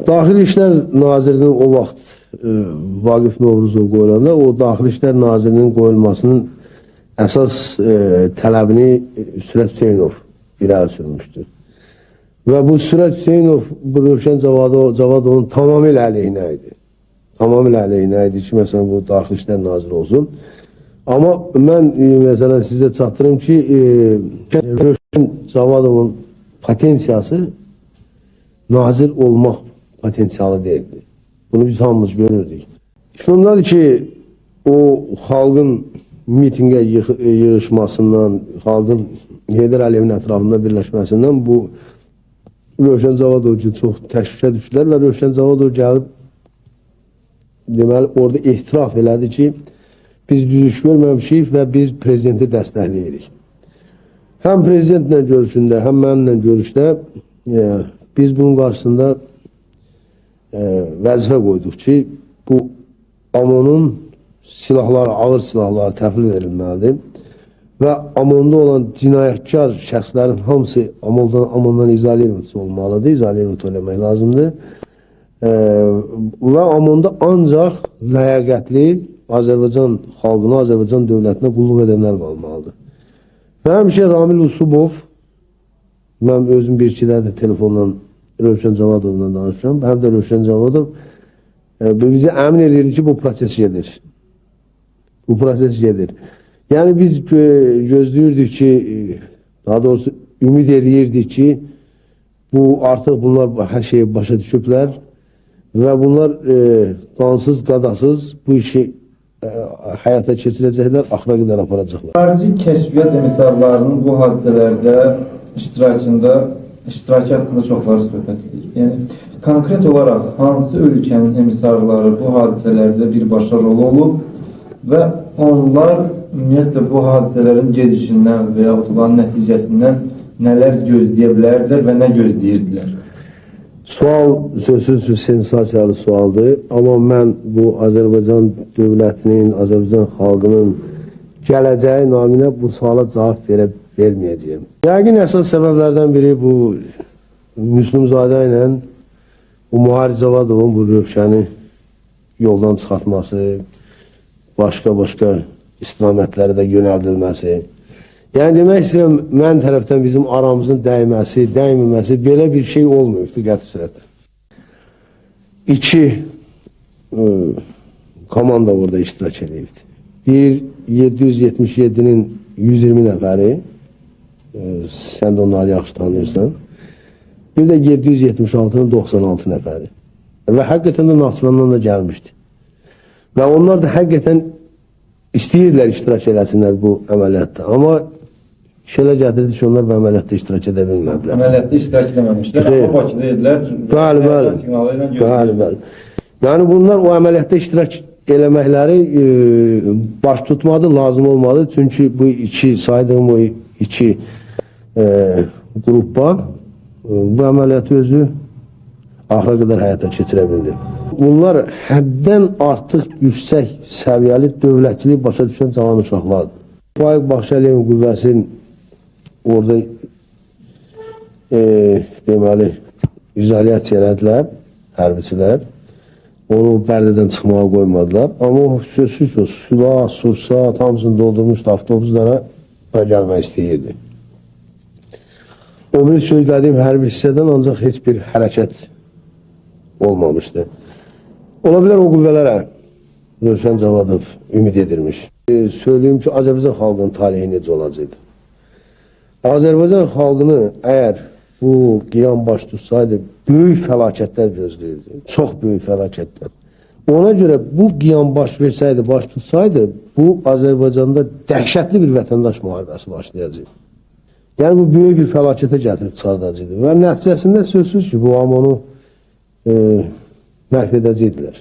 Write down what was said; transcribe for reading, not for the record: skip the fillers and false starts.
Daxili İşlər Nazirinin o vaxt Vaqif Novruzov qoyulanda o Daxili İşlər Nazirinin qoyulmasının əsas tələbini Sürət Hüseynov irəli sürmüşdü. Və bu Sürət Hüseynov bu Rövşən Cavadovun tamamilə əleyhinə idi. Tamamilə əleyhinə idi ki, məsələn, bu Daxili İşlər Naziri olsun. Amma mən məsələn sizə çatdırım ki, Rövşən Cavadovun potensiyası nazir olmaq potensiyalı deyildi. Bunu biz hamımız görürdük. Şundadır ki, o xalqın mitingə yığışmasından, xalqın Heydər Əliyevin ətrafında birləşməsindən bu Rövşən Cavadov üçün çox təşvişə düşdülər və Rövşən Cavadov gəlib deməli, orada ehtiraf elədi ki, biz düzüş görməmişik və biz prezidenti dəstəkləyirik. Həm prezidentlə görüşündə, həm mənimlə görüşdə biz bunun qarşısında vəzifə qoyduq ki, bu AMON-un silahları, ağır silahları təhvil verilməlidir və AMON-da olan cinayətkar şəxslərin hamısı AMON-dan izolirmisi olmalıdır, izolirmisi eləmək lazımdır və AMON-da ancaq ləyaqətli Azərbaycan xalqına, Azərbaycan dövlətinə qulluq edənlər qalmalıdır. Və həmişə Ramil Usubov, mən özüm bir-ikilər də telefonla Rövşən Cavadovla danışıram, həm də Rövşən Cavadov bizi əmin edirdi ki, bu proses gedir. Bu proses gedir. Yəni biz gözləyirdik ki, daha doğrusu ümid edirdik ki, bu artıq bunlar hər şeyi başa düşüblər və bunlar qansız, qadasız bu işi həyata keçirəcəklər, axıra qədər aparacaqlar. Xarici kəşfiyyat emissarlarının bu hadisələrdə iştirakı haqqında çoxları söhbət edir. Yəni, konkret olaraq hansı ölkənin emissarları bu hadisələrdə birbaşa rol olub və onlar ümumiyyətlə bu hadisələrin gedişindən və yaxud olan nəticəsindən nələr gözləyə bilərdilər və nə gözləyirdilər? Sual sözsüz sensasiyalı sualdır, amma mən bu Azərbaycan dövlətinin, Azərbaycan xalqının gələcəyi naminə bu suala cavab verməyəcəyim. Yəqin əsas səbəblərdən biri bu Müslümzadə ilə Muharib Cavadovun bu Rövşəni yoldan çıxartması, başqa istiqamətlərə də yönəldilməsi. Yəni demək istəyirəm, mən tərəfdən bizim aramızın dəyməsi, dəyməməsi belə bir şey olmuyor qəti sürətdə. 2 komanda orada iştirak edildi. Bir 777-nin 120 nəfəri, sən də onları yaxşı tanıyırsan. Bir də 776-nın 96 nəfəri. Və həqiqətən də Naxçıvandan da gəlmişdi. Və onlar da həqiqətən istəyirlər iştirak eləsinlər bu əməliyyatda. Amma şeylə gətirdi ki, onlar bu əməliyyatda iştirak edə bilmədilər. Əməliyyatda iştirak eləməmişlər, amma Bakıda edilər. Bəli. Yəni bunlar o əməliyyatda iştirak eləməkləri baş tutmadı, lazım olmadı. Çünki bu saydığım o iki qrupa bu əməliyyatı özü axıra qədər həyata keçirə bildi. Bunlar həddən artıq yüksək səviyyəli dövlətçilik başa düşən cavan uşaqlardır. Faiq Baxşəliyevin qüvvəsinin orada deməli izolyasiya elədilər, hərbiçilər. Onu Bərdədən çıxmağa qoymadılar. Amma sözsüz ki, silah, sursat, hamısını doldurmuşdu avtobuslara və gəlmək istəyirdi. O bir söylədiyim hərbi hissədən ancaq heç bir hərəkət olmamışdı. Ola bilər o qüvvələrə Rövşən Cavadov ümid edirmiş. Söyleyeyim ki, Azərbaycan xalqının talihi necə olacaqdı? Azərbaycan xalqını əgər bu qiyam baş tutsaydı, böyük fəlakətlər gözləyirdi. Çox böyük fəlakətlər. Ona görə bu qiyam baş versəydi, baş tutsaydı, bu Azərbaycanda dəhşətli bir vətəndaş müharibəsi başlayacaq. Yəni bu böyük bir fəlakətə gətirib çıxardacaqdı. Və nəticəsində sözsüz ki, bu AMON-u məhv edəcəkdilər.